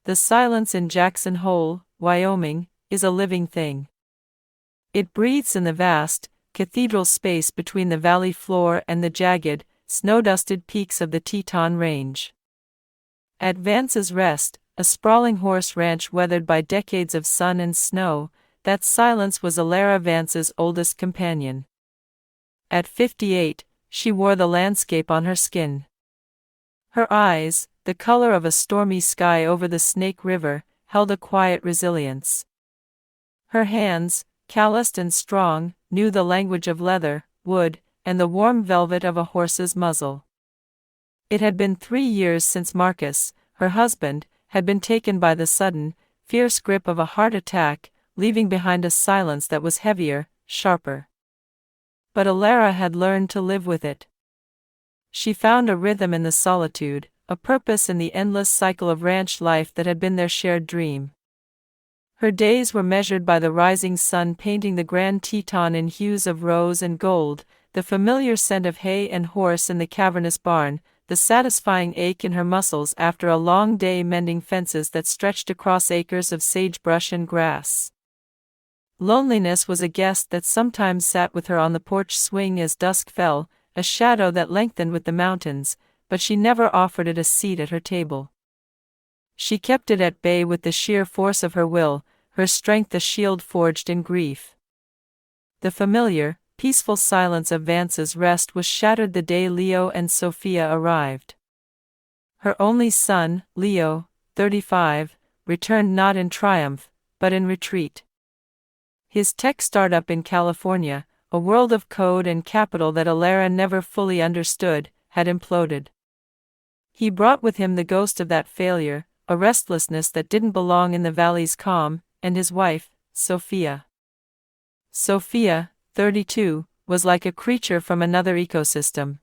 The silence in Jackson Hole, Wyoming, is a living thing. It breathes in the vast, cathedral space between the valley floor and the jagged, snow-dusted peaks of the Teton Range. At Vance's Rest, a sprawling horse ranch weathered by decades of sun and snow, that silence was Alara Vance's oldest companion. At 58, she wore the landscape on her skin. Her eyes, the color of a stormy sky over the Snake River, held a quiet resilience. Her hands, calloused and strong, knew the language of leather, wood, and the warm velvet of a horse's muzzle. It had been 3 years since Marcus, her husband, had been taken by the sudden, fierce grip of a heart attack, leaving behind a silence that was heavier, sharper. But Alara had learned to live with it. She found a rhythm in the solitude, a purpose in the endless cycle of ranch life that had been their shared dream. Her days were measured by the rising sun painting the Grand Teton in hues of rose and gold, the familiar scent of hay and horse in the cavernous barn, the satisfying ache in her muscles after a long day mending fences that stretched across acres of sagebrush and grass. Loneliness was a guest that sometimes sat with her on the porch swing as dusk fell, a shadow that lengthened with the mountains, but she never offered it a seat at her table. She kept it at bay with the sheer force of her will, her strength a shield forged in grief. The familiar, peaceful silence of Vance's Rest was shattered the day Leo and Sophia arrived. Her only son, Leo, 35, returned not in triumph, but in retreat. His tech startup in California, a world of code and capital that Alara never fully understood, had imploded. He brought with him the ghost of that failure, a restlessness that didn't belong in the valley's calm, and his wife, Sophia. Sophia, 32, was like a creature from another ecosystem.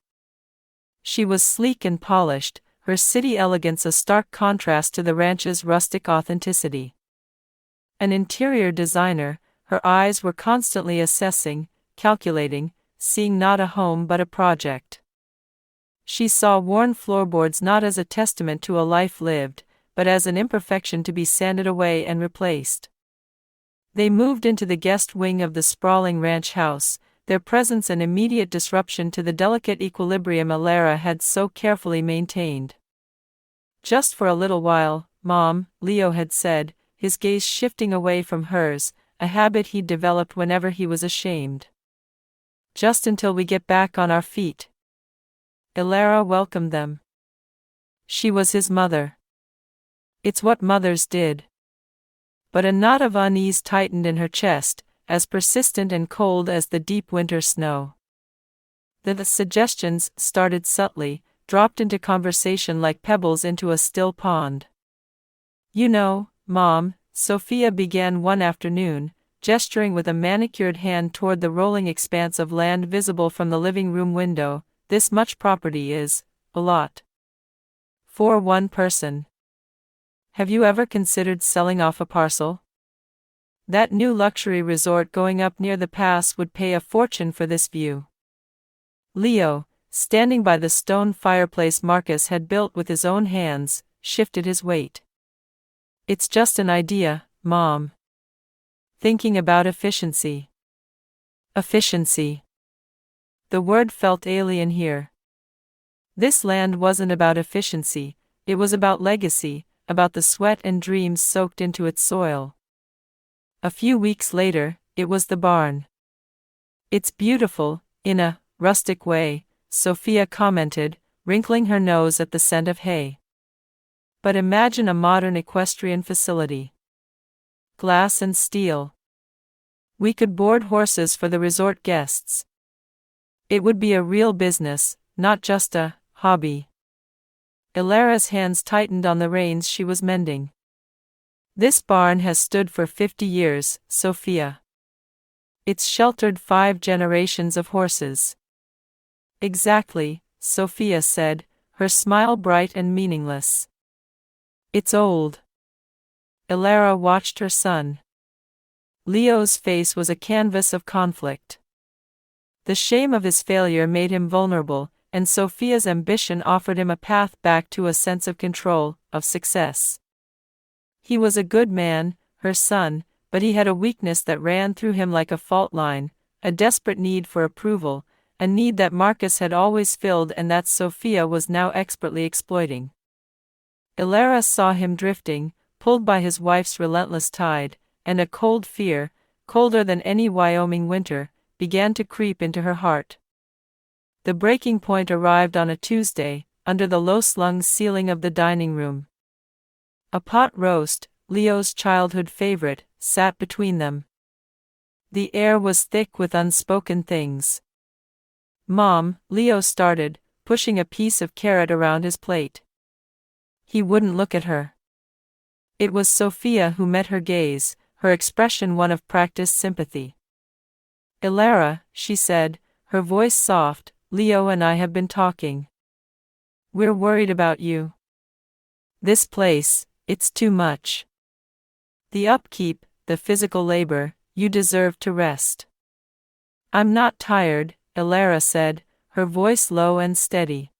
She was sleek and polished, her city elegance a stark contrast to the ranch's rustic authenticity. An interior designer, her eyes were constantly assessing, calculating, seeing not a home but a project. She saw worn floorboards not as a testament to a life lived, but as an imperfection to be sanded away and replaced. They moved into the guest wing of the sprawling ranch house, their presence an immediate disruption to the delicate equilibrium Alara had so carefully maintained. "Just for a little while, Mom," Leo had said, his gaze shifting away from hers, a habit he'd developed whenever he was ashamed. "Just until we get back on our feet." Alara welcomed them. She was his mother. It's what mothers did. But a knot of unease tightened in her chest, as persistent and cold as the deep winter snow. The suggestions started subtly, dropped into conversation like pebbles into a still pond. "You know, Mom," Sophia began one afternoon, gesturing with a manicured hand toward the rolling expanse of land visible from the living room window, "this much property is a lot. For one person. Have you ever considered selling off a parcel? That new luxury resort going up near the pass would pay a fortune for this view." Leo, standing by the stone fireplace Marcus had built with his own hands, shifted his weight. "It's just an idea, Mom. Thinking about efficiency." Efficiency. The word felt alien here. This land wasn't about efficiency, it was about legacy, about the sweat and dreams soaked into its soil. A few weeks later, it was the barn. "It's beautiful, in a rustic way," Sophia commented, wrinkling her nose at the scent of hay. "But imagine a modern equestrian facility. Glass and steel. We could board horses for the resort guests. It would be a real business, not just a hobby." Alara's hands tightened on the reins she was mending. "This barn has stood for 50 years, Sophia. It's sheltered 5 generations of horses." "Exactly," Sophia said, her smile bright and meaningless. "It's old." Alara watched her son. Leo's face was a canvas of conflict. The shame of his failure made him vulnerable, and Sophia's ambition offered him a path back to a sense of control, of success. He was a good man, her son, but he had a weakness that ran through him like a fault line, a desperate need for approval, a need that Marcus had always filled and that Sophia was now expertly exploiting. Ilara saw him drifting, pulled by his wife's relentless tide, and a cold fear, colder than any Wyoming winter, began to creep into her heart. The breaking point arrived on a Tuesday, under the low-slung ceiling of the dining room. A pot roast, Leo's childhood favorite, sat between them. The air was thick with unspoken things. "Mom," Leo started, pushing a piece of carrot around his plate. He wouldn't look at her. It was Sophia who met her gaze, her expression one of practiced sympathy. "Ilara," she said, her voice soft, "Leo and I have been talking. We're worried about you. This place, it's too much. The upkeep, the physical labor, you deserve to rest." "I'm not tired," Ilara said, her voice low and steady.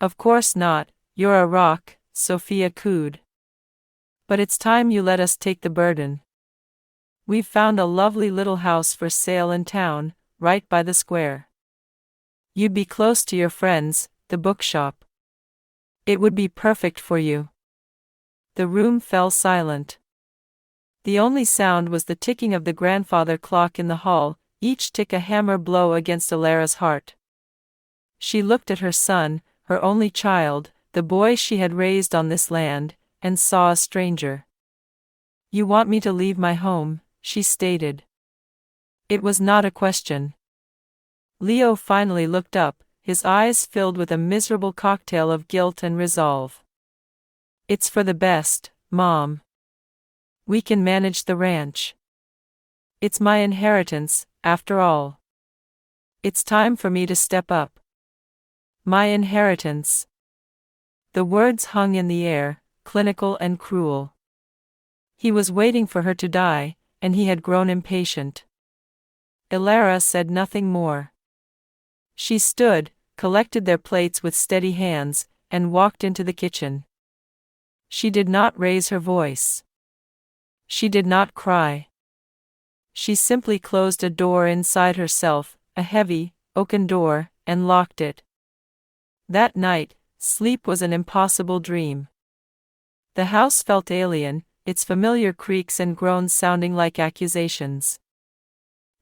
"Of course not, you're a rock," Sophia cooed. "But it's time you let us take the burden. We've found a lovely little house for sale in town, right by the square. You'd be close to your friends, the bookshop. It would be perfect for you." The room fell silent. The only sound was the ticking of the grandfather clock in the hall, each tick a hammer blow against Ilara's heart. She looked at her son, her only child, the boy she had raised on this land, and saw a stranger. "You want me to leave my home," she stated. It was not a question. Leo finally looked up, his eyes filled with a miserable cocktail of guilt and resolve. "It's for the best, Mom. We can manage the ranch. It's my inheritance, after all. It's time for me to step up. My inheritance." The words hung in the air, clinical and cruel. He was waiting for her to die, and he had grown impatient. Ilara said nothing more. She stood, collected their plates with steady hands, and walked into the kitchen. She did not raise her voice. She did not cry. She simply closed a door inside herself, a heavy, oaken door, and locked it. That night, sleep was an impossible dream. The house felt alien, its familiar creaks and groans sounding like accusations.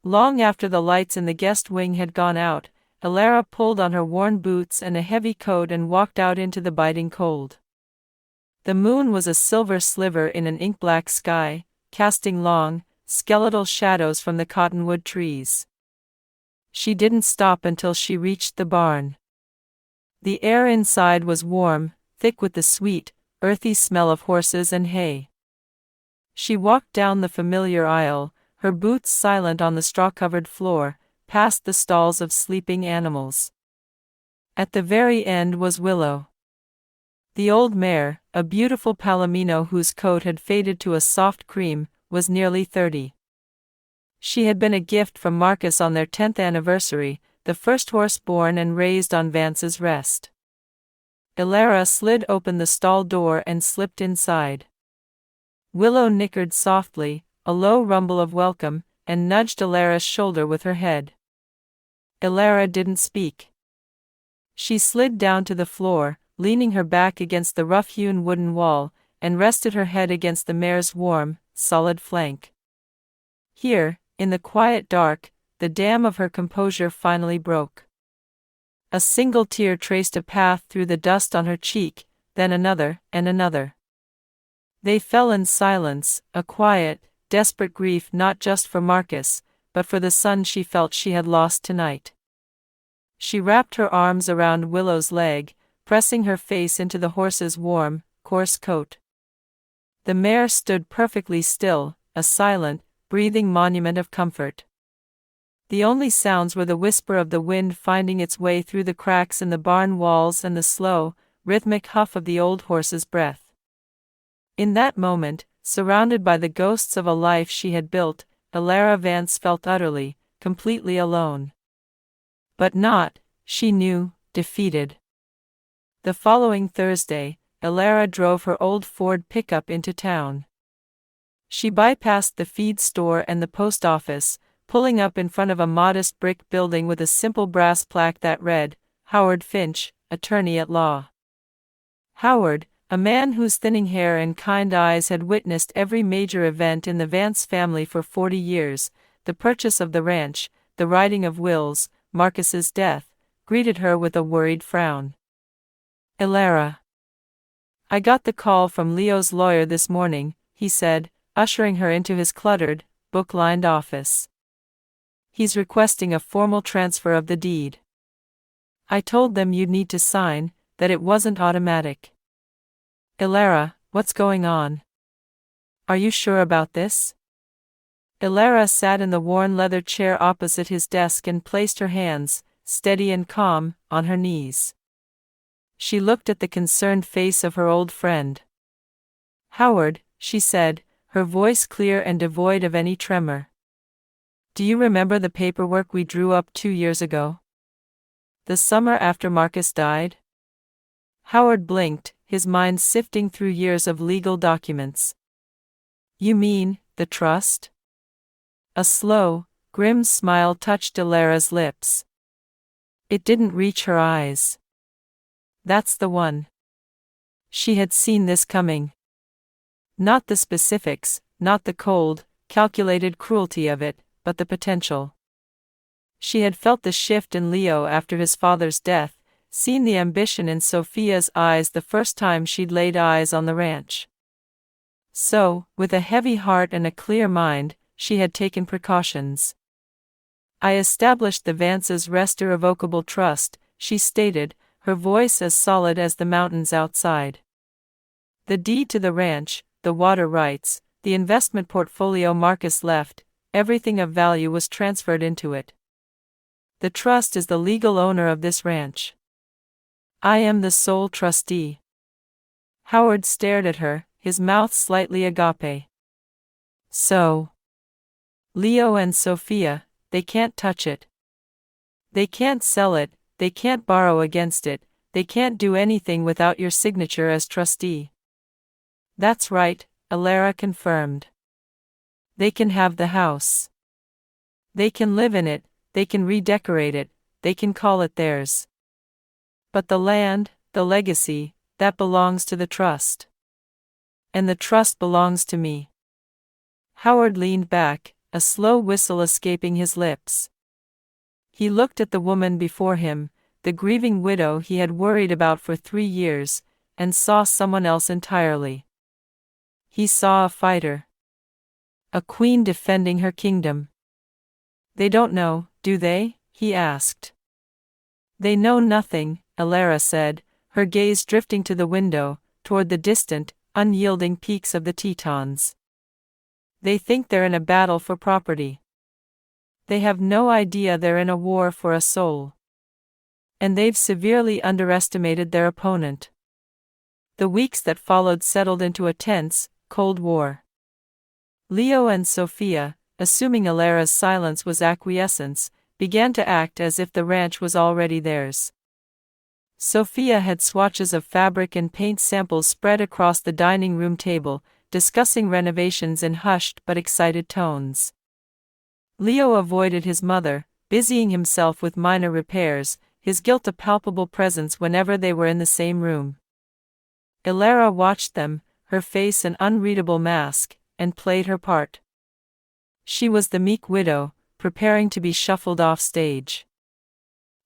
Long after the lights in the guest wing had gone out, Ilara pulled on her worn boots and a heavy coat and walked out into the biting cold. The moon was a silver sliver in an ink-black sky, casting long, skeletal shadows from the cottonwood trees. She didn't stop until she reached the barn. The air inside was warm, thick with the sweet, earthy smell of horses and hay. She walked down the familiar aisle, her boots silent on the straw-covered floor, past the stalls of sleeping animals. At the very end was Willow. The old mare, a beautiful palomino whose coat had faded to a soft cream, was nearly 30. She had been a gift from Marcus on their 10th anniversary, the first horse born and raised on Vance's Rest. Ilara slid open the stall door and slipped inside. Willow nickered softly, a low rumble of welcome, and nudged Ilara's shoulder with her head. Ilara didn't speak. She slid down to the floor, leaning her back against the rough-hewn wooden wall, and rested her head against the mare's warm, solid flank. Here, in the quiet dark, the dam of her composure finally broke. A single tear traced a path through the dust on her cheek, then another, and another. They fell in silence, a quiet, desperate grief not just for Marcus, but for the son she felt she had lost tonight. She wrapped her arms around Willow's leg, pressing her face into the horse's warm, coarse coat. The mare stood perfectly still, a silent, breathing monument of comfort. The only sounds were the whisper of the wind finding its way through the cracks in the barn walls and the slow, rhythmic huff of the old horse's breath. In that moment, surrounded by the ghosts of a life she had built, Ilara Vance felt utterly, completely alone. But not, she knew, defeated. The following Thursday, Elara drove her old Ford pickup into town. She bypassed the feed store and the post office, pulling up in front of a modest brick building with a simple brass plaque that read, Howard Finch, Attorney at Law. Howard, a man whose thinning hair and kind eyes had witnessed every major event in the Vance family for 40 years, the purchase of the ranch, the writing of wills, Marcus's death, greeted her with a worried frown. Elara. I got the call from Leo's lawyer this morning, he said, ushering her into his cluttered, book-lined office. He's requesting a formal transfer of the deed. I told them you'd need to sign, that it wasn't automatic. Elara, what's going on? Are you sure about this? Elara sat in the worn leather chair opposite his desk and placed her hands, steady and calm, on her knees. She looked at the concerned face of her old friend. Howard, she said, her voice clear and devoid of any tremor. Do you remember the paperwork we drew up 2 years ago? The summer after Marcus died? Howard blinked, his mind sifting through years of legal documents. You mean, the trust? A slow, grim smile touched Elara's lips. It didn't reach her eyes. That's the one. She had seen this coming. Not the specifics, not the cold, calculated cruelty of it, but the potential. She had felt the shift in Leo after his father's death, seen the ambition in Sophia's eyes the first time she'd laid eyes on the ranch. So, with a heavy heart and a clear mind, she had taken precautions. I established the Vance's Rest Irrevocable Trust, she stated, her voice as solid as the mountains outside. The deed to the ranch, the water rights, the investment portfolio Marcus left, everything of value was transferred into it. The trust is the legal owner of this ranch. I am the sole trustee. Howard stared at her, his mouth slightly agape. So, Leo and Sophia, they can't touch it. They can't sell it, they can't borrow against it, they can't do anything without your signature as trustee. That's right, Elara confirmed. They can have the house. They can live in it, they can redecorate it, they can call it theirs. But the land, the legacy, that belongs to the trust. And the trust belongs to me. Howard leaned back, a slow whistle escaping his lips. He looked at the woman before him, the grieving widow he had worried about for 3 years, and saw someone else entirely. He saw a fighter. A queen defending her kingdom. They don't know, do they? He asked. They know nothing, Elara said, her gaze drifting to the window, toward the distant, unyielding peaks of the Tetons. They think they're in a battle for property. They have no idea they're in a war for a soul. And they've severely underestimated their opponent. The weeks that followed settled into a tense, cold war. Leo and Sophia, assuming Elara's silence was acquiescence, began to act as if the ranch was already theirs. Sophia had swatches of fabric and paint samples spread across the dining room table, discussing renovations in hushed but excited tones. Leo avoided his mother, busying himself with minor repairs, his guilt a palpable presence whenever they were in the same room. Elara watched them, her face an unreadable mask, and played her part. She was the meek widow, preparing to be shuffled off stage.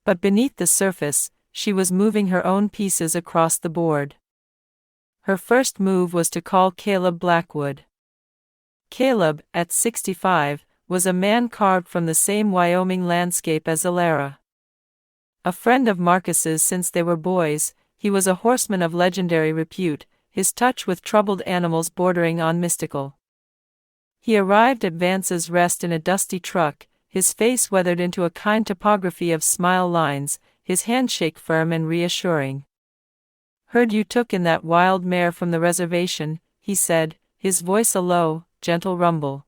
But beneath the surface, she was moving her own pieces across the board. Her first move was to call Caleb Blackwood. Caleb, at 65, was a man carved from the same Wyoming landscape as Elara. A friend of Marcus's since they were boys, he was a horseman of legendary repute, his touch with troubled animals bordering on mystical. He arrived at Vance's Rest in a dusty truck, his face weathered into a kind topography of smile lines, his handshake firm and reassuring. Heard you took in that wild mare from the reservation, he said, his voice a low, gentle rumble.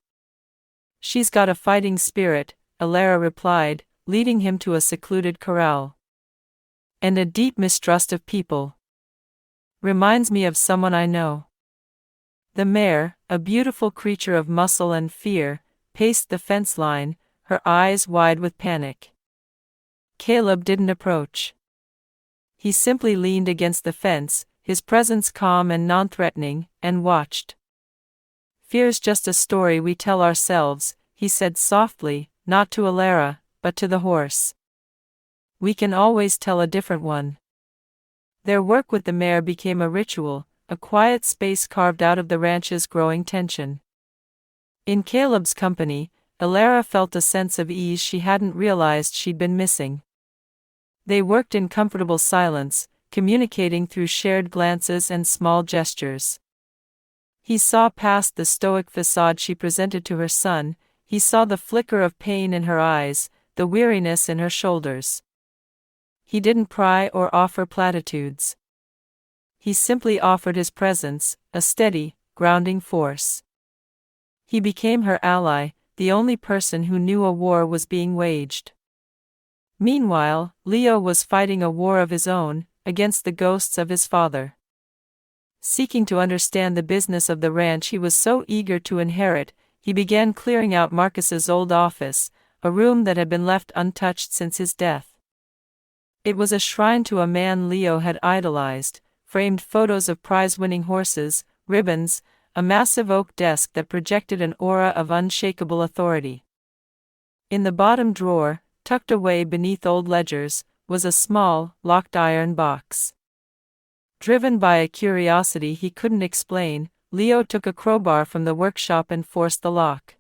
She's got a fighting spirit, Elara replied, leading him to a secluded corral. And a deep mistrust of people. Reminds me of someone I know." The mare, a beautiful creature of muscle and fear, paced the fence line, her eyes wide with panic. Caleb didn't approach. He simply leaned against the fence, his presence calm and non-threatening, and watched. "Fear's just a story we tell ourselves," he said softly, not to Alara, but to the horse. "We can always tell a different one." Their work with the mare became a ritual, a quiet space carved out of the ranch's growing tension. In Caleb's company, Alara felt a sense of ease she hadn't realized she'd been missing. They worked in comfortable silence, communicating through shared glances and small gestures. He saw past the stoic facade she presented to her son, he saw the flicker of pain in her eyes, the weariness in her shoulders. He didn't pry or offer platitudes. He simply offered his presence, a steady, grounding force. He became her ally, the only person who knew a war was being waged. Meanwhile, Leo was fighting a war of his own, against the ghosts of his father. Seeking to understand the business of the ranch he was so eager to inherit, he began clearing out Marcus's old office, a room that had been left untouched since his death. It was a shrine to a man Leo had idolized, framed photos of prize-winning horses, ribbons, a massive oak desk that projected an aura of unshakable authority. In the bottom drawer, tucked away beneath old ledgers, was a small, locked iron box. Driven by a curiosity he couldn't explain, Leo took a crowbar from the workshop and forced the lock.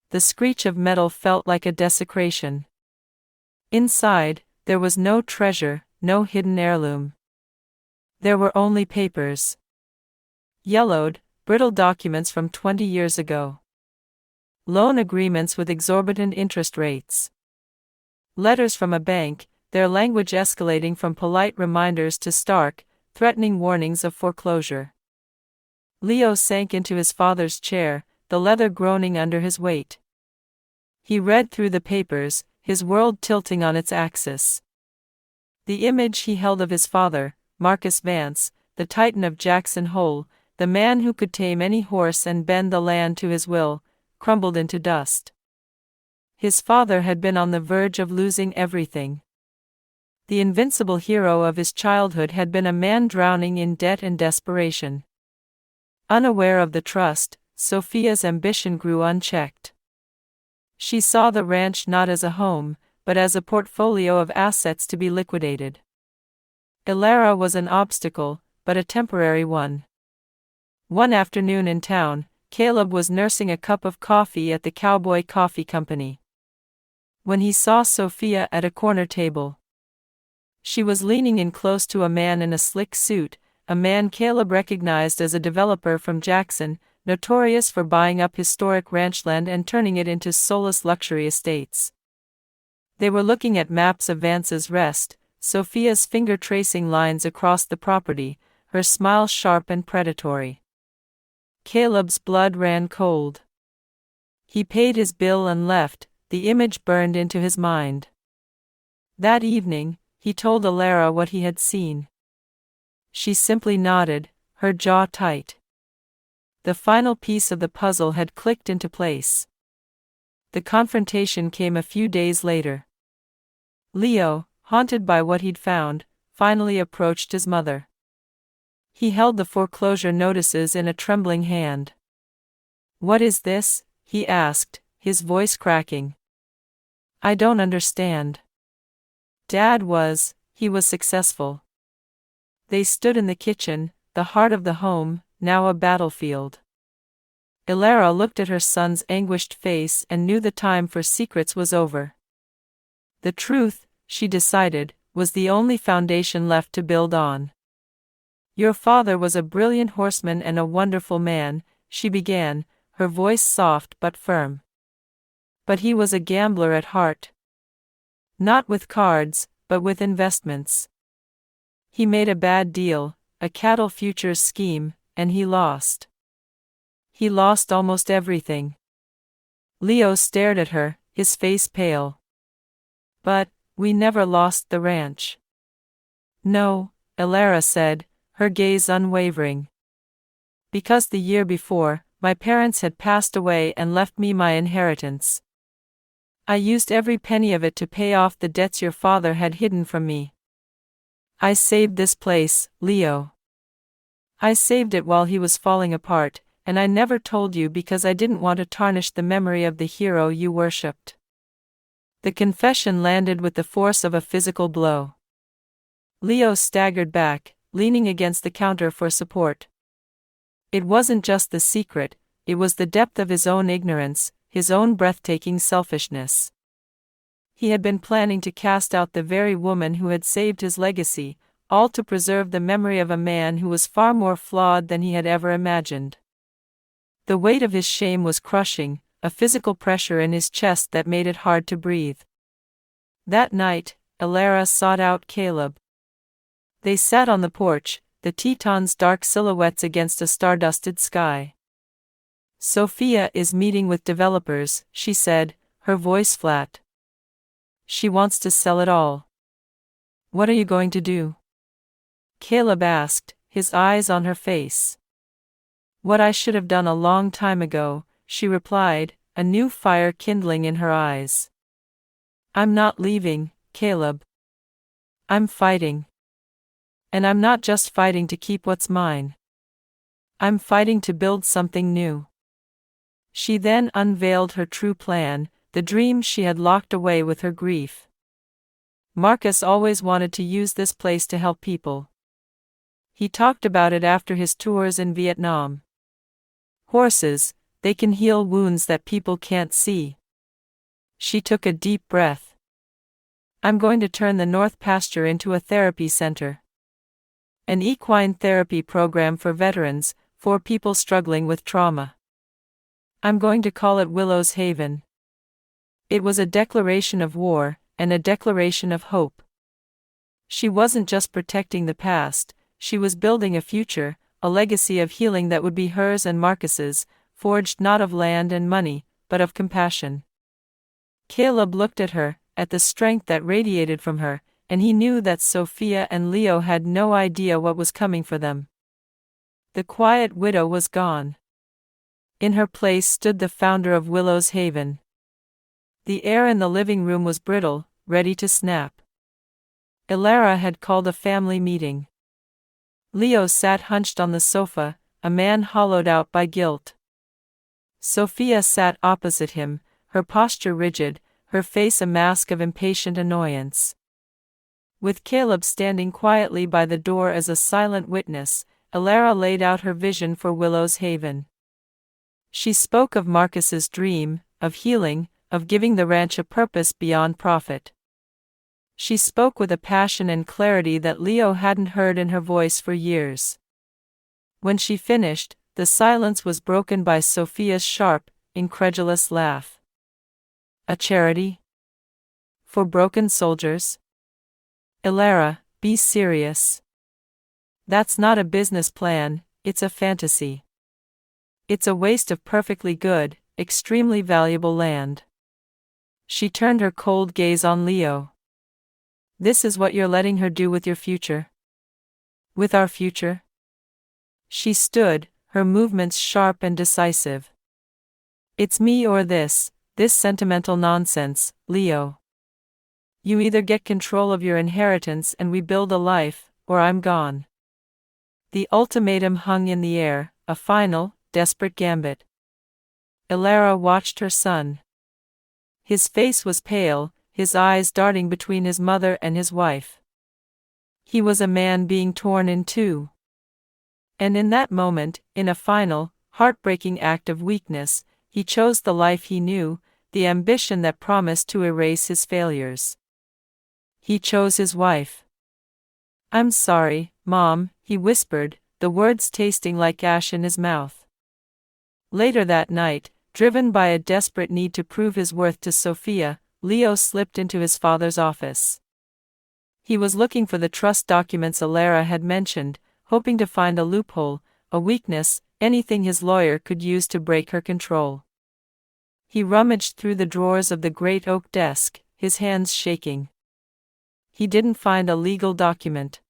The screech of metal felt like a desecration. Inside, there was no treasure, no hidden heirloom. There were only papers. Yellowed, brittle documents from 20 years ago. Loan agreements with exorbitant interest rates. Letters from a bank, their language escalating from polite reminders to stark, threatening warnings of foreclosure. Leo sank into his father's chair, the leather groaning under his weight. He read through the papers, his world tilting on its axis. The image he held of his father, Marcus Vance, the titan of Jackson Hole, the man who could tame any horse and bend the land to his will, crumbled into dust. His father had been on the verge of losing everything. The invincible hero of his childhood had been a man drowning in debt and desperation. Unaware of the trust, Sophia's ambition grew unchecked. She saw the ranch not as a home, but as a portfolio of assets to be liquidated. Alara was an obstacle, but a temporary one. One afternoon in town, Caleb was nursing a cup of coffee at the Cowboy Coffee Company. When he saw Sophia at a corner table, she was leaning in close to a man in a slick suit, a man Caleb recognized as a developer from Jackson, notorious for buying up historic ranchland and turning it into soulless luxury estates. They were looking at maps of Vance's Rest, Sophia's finger tracing lines across the property, her smile sharp and predatory. Caleb's blood ran cold. He paid his bill and left, the image burned into his mind. That evening, he told Alara what he had seen. She simply nodded, her jaw tight. The final piece of the puzzle had clicked into place. The confrontation came a few days later. Leo, haunted by what he'd found, finally approached his mother. He held the foreclosure notices in a trembling hand. "What is this?" he asked, his voice cracking. "I don't understand." He was successful. They stood in the kitchen, the heart of the home, now a battlefield. Alara looked at her son's anguished face and knew the time for secrets was over. The truth, she decided, was the only foundation left to build on. "Your father was a brilliant horseman and a wonderful man," she began, her voice soft but firm. "But he was a gambler at heart. Not with cards, but with investments. He made a bad deal, a cattle futures scheme, and he lost. He lost almost everything." Leo stared at her, his face pale. "But we never lost the ranch." "No," Alara said, her gaze unwavering. Because the year before, my parents had passed away and left me my inheritance. I used every penny of it to pay off the debts your father had hidden from me. I saved this place, Leo. I saved it while he was falling apart, and I never told you because I didn't want to tarnish the memory of the hero you worshipped. The confession landed with the force of a physical blow. Leo staggered back, leaning against the counter for support. It wasn't just the secret, it was the depth of his own ignorance, his own breathtaking selfishness. He had been planning to cast out the very woman who had saved his legacy, all to preserve the memory of a man who was far more flawed than he had ever imagined. The weight of his shame was crushing, a physical pressure in his chest that made it hard to breathe. That night, Elara sought out Caleb. They sat on the porch, the Tetons' dark silhouettes against a star-dusted sky. Sophia is meeting with developers, she said, her voice flat. She wants to sell it all. What are you going to do? Caleb asked, his eyes on her face. What I should have done a long time ago, she replied, a new fire kindling in her eyes. I'm not leaving, Caleb. I'm fighting. And I'm not just fighting to keep what's mine. I'm fighting to build something new. She then unveiled her true plan, the dream she had locked away with her grief. Marcus always wanted to use this place to help people. He talked about it after his tours in Vietnam. Horses, they can heal wounds that people can't see. She took a deep breath. I'm going to turn the North Pasture into a therapy center. An equine therapy program for veterans, for people struggling with trauma. I'm going to call it Willow's Haven. It was a declaration of war, and a declaration of hope. She wasn't just protecting the past, she was building a future, a legacy of healing that would be hers and Marcus's, forged not of land and money, but of compassion. Caleb looked at her, at the strength that radiated from her, and he knew that Sophia and Leo had no idea what was coming for them. The quiet widow was gone. In her place stood the founder of Willow's Haven. The air in the living room was brittle, ready to snap. Elara had called a family meeting. Leo sat hunched on the sofa, a man hollowed out by guilt. Sophia sat opposite him, her posture rigid, her face a mask of impatient annoyance. With Caleb standing quietly by the door as a silent witness, Elara laid out her vision for Willow's Haven. She spoke of Marcus's dream, of healing, of giving the ranch a purpose beyond profit. She spoke with a passion and clarity that Leo hadn't heard in her voice for years. When she finished, the silence was broken by Sophia's sharp, incredulous laugh. A charity? For broken soldiers? Elara, be serious. That's not a business plan, it's a fantasy. It's a waste of perfectly good, extremely valuable land. She turned her cold gaze on Leo. This is what you're letting her do with your future? With our future? She stood, her movements sharp and decisive. It's me or this sentimental nonsense, Leo. You either get control of your inheritance and we build a life, or I'm gone. The ultimatum hung in the air, a final, desperate gambit. Elara watched her son. His face was pale, his eyes darting between his mother and his wife. He was a man being torn in two. And in that moment, in a final, heartbreaking act of weakness, he chose the life he knew, the ambition that promised to erase his failures. He chose his wife. I'm sorry, Mom, he whispered, the words tasting like ash in his mouth. Later that night, driven by a desperate need to prove his worth to Sophia, Leo slipped into his father's office. He was looking for the trust documents Elara had mentioned, hoping to find a loophole, a weakness, anything his lawyer could use to break her control. He rummaged through the drawers of the great oak desk, his hands shaking. He didn't find a legal document.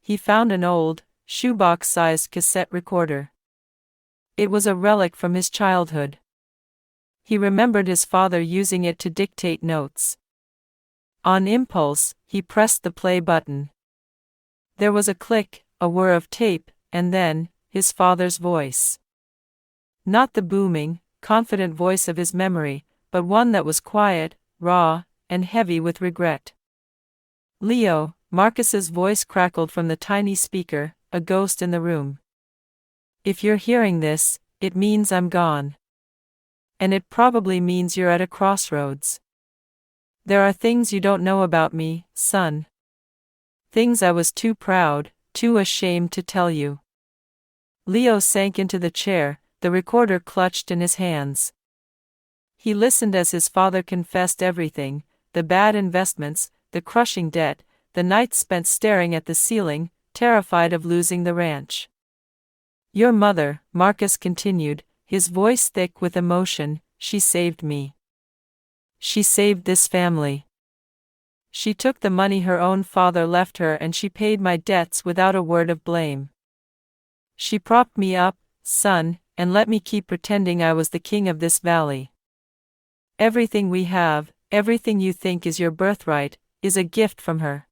he found an old, shoebox-sized cassette recorder. It was a relic from his childhood. He remembered his father using it to dictate notes. On impulse, he pressed the play button. There was a click, a whir of tape, and then, his father's voice. Not the booming, confident voice of his memory, but one that was quiet, raw, and heavy with regret. "Leo," Marcus's voice crackled from the tiny speaker, a ghost in the room. "If you're hearing this, it means I'm gone. And it probably means you're at a crossroads. There are things you don't know about me, son. Things I was too proud, too ashamed to tell you." Leo sank into the chair, the recorder clutched in his hands. He listened as his father confessed everything: the bad investments, the crushing debt, the nights spent staring at the ceiling, terrified of losing the ranch. "Your mother," Marcus continued, his voice thick with emotion, "she saved me. She saved this family. She took the money her own father left her and she paid my debts without a word of blame. She propped me up, son, and let me keep pretending I was the king of this valley. Everything we have, everything you think is your birthright, is a gift from her.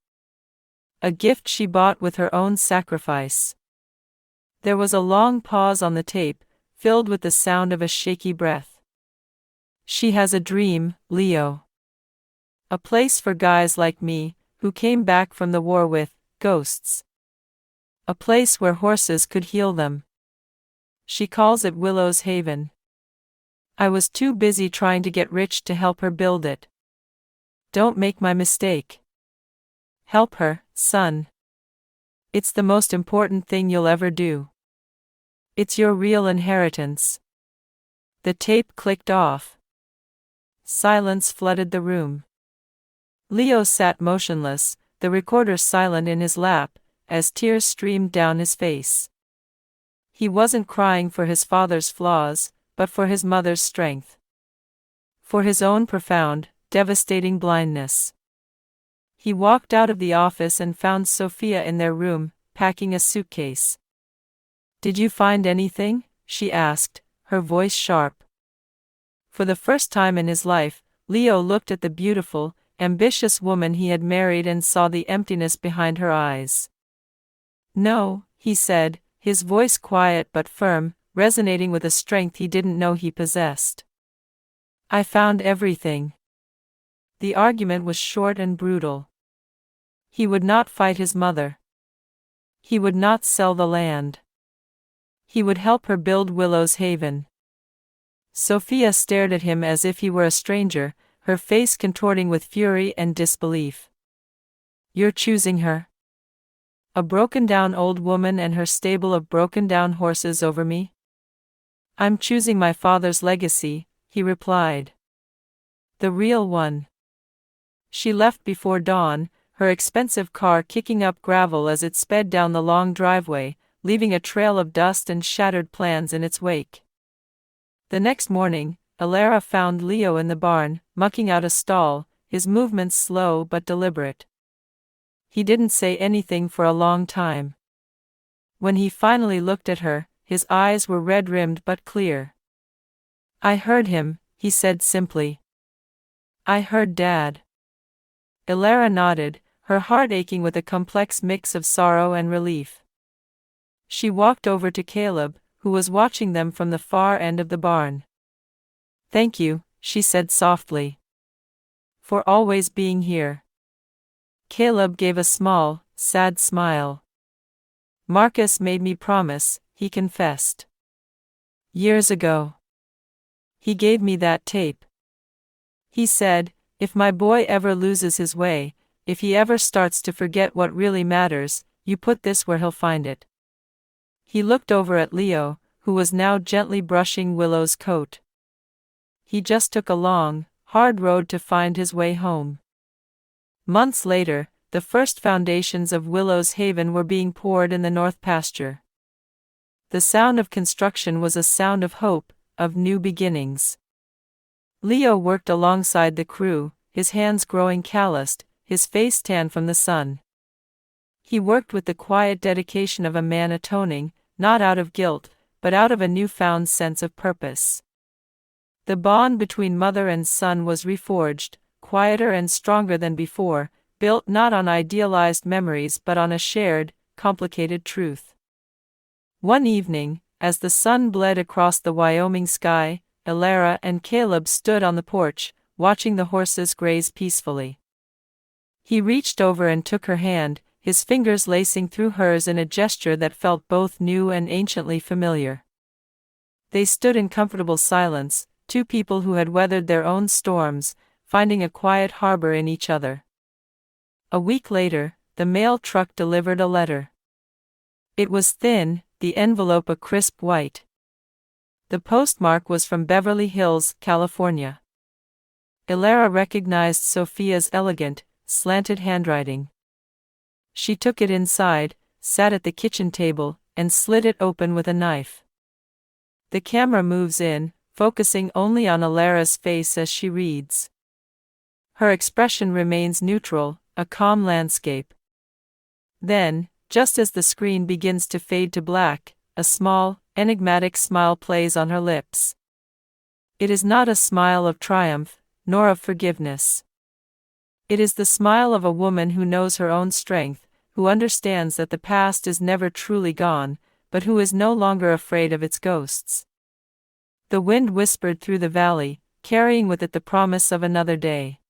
A gift she bought with her own sacrifice." There was a long pause on the tape, filled with the sound of a shaky breath. "She has a dream, Leo. A place for guys like me, who came back from the war with ghosts. A place where horses could heal them. She calls it Willow's Haven. I was too busy trying to get rich to help her build it. Don't make my mistake. Help her, son. It's the most important thing you'll ever do. It's your real inheritance." The tape clicked off. Silence flooded the room. Leo sat motionless, the recorder silent in his lap, as tears streamed down his face. He wasn't crying for his father's flaws, but for his mother's strength. For his own profound, devastating blindness. He walked out of the office and found Sophia in their room, packing a suitcase. "Did you find anything?" she asked, her voice sharp. For the first time in his life, Leo looked at the beautiful, ambitious woman he had married and saw the emptiness behind her eyes. "No," he said, his voice quiet but firm, resonating with a strength he didn't know he possessed. "I found everything." The argument was short and brutal. He would not fight his mother. He would not sell the land. He would help her build Willow's Haven. Sophia stared at him as if he were a stranger, her face contorting with fury and disbelief. "You're choosing her? A broken-down old woman and her stable of broken-down horses over me?" "I'm choosing my father's legacy," he replied. "The real one." She left before dawn, her expensive car kicking up gravel as it sped down the long driveway, leaving a trail of dust and shattered plans in its wake. The next morning, Alara found Leo in the barn, mucking out a stall, his movements slow but deliberate. He didn't say anything for a long time. When he finally looked at her, his eyes were red-rimmed but clear. "I heard him," he said simply. "I heard Dad." Alara nodded, her heart aching with a complex mix of sorrow and relief. She walked over to Caleb, who was watching them from the far end of the barn. "Thank you," she said softly. "For always being here." Caleb gave a small, sad smile. "Marcus made me promise," he confessed. "Years ago. He gave me that tape. He said, if my boy ever loses his way, if he ever starts to forget what really matters, you put this where he'll find it." He looked over at Leo, who was now gently brushing Willow's coat. He just took a long, hard road to find his way home. Months later, the first foundations of Willow's Haven were being poured in the north pasture. The sound of construction was a sound of hope, of new beginnings. Leo worked alongside the crew, his hands growing calloused, his face tan from the sun. He worked with the quiet dedication of a man atoning, not out of guilt, but out of a newfound sense of purpose. The bond between mother and son was reforged, quieter and stronger than before, built not on idealized memories but on a shared, complicated truth. One evening, as the sun bled across the Wyoming sky, Elara and Caleb stood on the porch, watching the horses graze peacefully. He reached over and took her hand, his fingers lacing through hers in a gesture that felt both new and anciently familiar. They stood in comfortable silence, two people who had weathered their own storms, finding a quiet harbor in each other. A week later, the mail truck delivered a letter. It was thin, the envelope a crisp white. The postmark was from Beverly Hills, California. Elara recognized Sophia's elegant, slanted handwriting. She took it inside, sat at the kitchen table, and slid it open with a knife. The camera moves in, focusing only on Elara's face as she reads. Her expression remains neutral, a calm landscape. Then, just as the screen begins to fade to black, a small, enigmatic smile plays on her lips. It is not a smile of triumph, nor of forgiveness. It is the smile of a woman who knows her own strength, who understands that the past is never truly gone, but who is no longer afraid of its ghosts. The wind whispered through the valley, carrying with it the promise of another day.